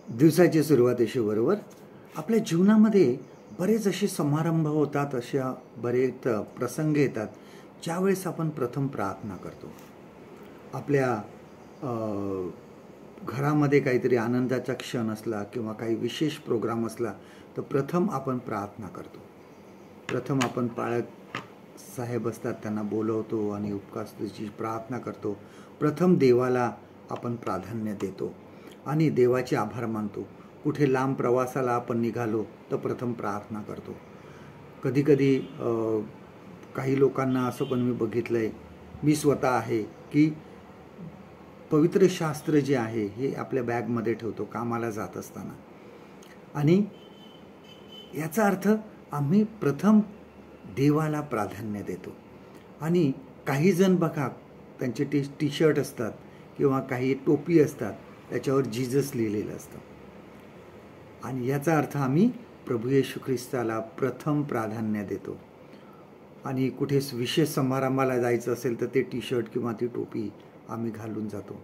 दिवसाची सुरुवात बरोबर आपल्या जीवनामध्ये बरेच असे समारंभ होतात, अशा बरेच प्रसंग येतात ज्यावेळेस आपण प्रथम प्रार्थना करतो. आपल्या घरामध्ये काहीतरी आनंदाचा क्षण असला किंवा काही विशेष प्रोग्राम असला तर प्रथम आपण प्रार्थना करतो. प्रथम आपण पाळक साहेब असतात त्यांना बोलवतो आणि उपवासाची प्रार्थना करतो. प्रथम देवाला आपण प्राधान्य देतो आणि देवाचे आभार मानतो. कुठे लांब प्रवासाला आपण निघालो तर प्रथम प्रार्थना करतो. कधीकधी काही लोकांना असं पण मी बघितलं आहे, मी स्वतः आहे, की पवित्र शास्त्र जे आहे हे आपल्या बॅगमध्ये ठेवतो कामाला जात असताना. आणि याचा अर्थ आम्ही प्रथम देवाला प्राधान्य देतो. आणि काही जण बघा त्यांचे टी शर्ट असतात किंवा काही टोपी असतात त्याच्यावर जीजस लिहिलेलं असतं. आणि याचा अर्थ आम्ही प्रभू येशू ख्रिस्ताला प्रथम प्राधान्य देतो. आणि कुठे विशेष समारंभाला जायचं असेल तर ते टी शर्ट किंवा ती टोपी आम्ही घालून जातो.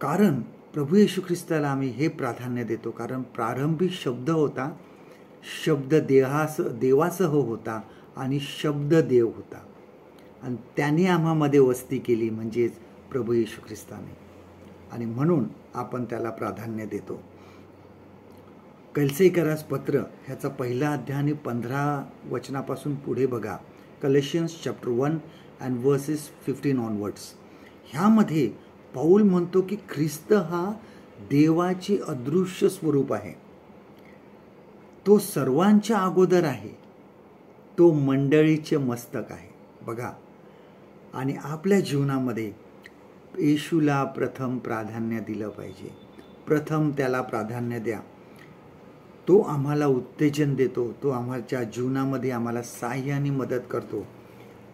कारण प्रभू येशू ख्रिस्ताला आम्ही हे प्राधान्य देतो कारण प्रारंभी शब्द होता, शब्द देवासह होता आणि शब्द देव होता आणि त्याने आम्हामध्ये वस्ती केली म्हणजेच प्रभू येशू ख्रिस्ताने. आणि म्हणून आपण त्याला प्राधान्य देतो. कलसेकरास पत्र ह्याचा पहिला अध्याय आणि 15 वचनापासून पुढे बघा. कलेशियन्स चॅप्टर 1 अँड वर्सेस 15 ऑनवर्ड्स. ह्यामध्ये पौल म्हणतो की ख्रिस्त हा देवाचे अदृश्य स्वरूप आहे. तो सर्वांच्या अगोदर आहे. तो मंडळीचे मस्तक आहे. बघा, आणि आपल्या जीवनामध्ये येशूला प्रथम प्राधान्य दिलं पाहिजे. प्रथम त्याला प्राधान्य द्या. तो आम्हाला उत्तेजन देतो. तो आमच्या जीवनामध्ये आम्हाला साह्य आणि मदत करतो.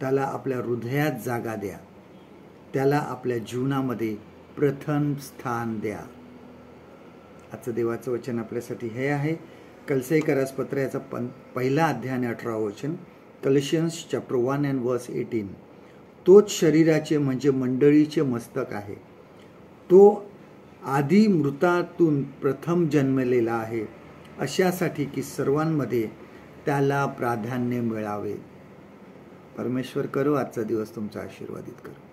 त्याला आपल्या हृदयात जागा द्या. त्याला आपल्या जीवनामध्ये प्रथम स्थान द्या. आजचं देवाचं वचन आपल्यासाठी हे आहे. कलसेकरास पत्र याचा पहिला अध्याय आणि 18 वचन. कलेशियन्स चॅप्टर 1 अँड वर्स 18. तोच शरीराचे म्हणजे मंडळीचे मस्तक आहे. तो आधी मृतातून प्रथम जन्मलेला आहे अशासाठी की सर्वांमध्ये त्याला प्राधान्य मिळावे. परमेश्वर करो आजचा दिवस तुमचा आशीर्वादित करो.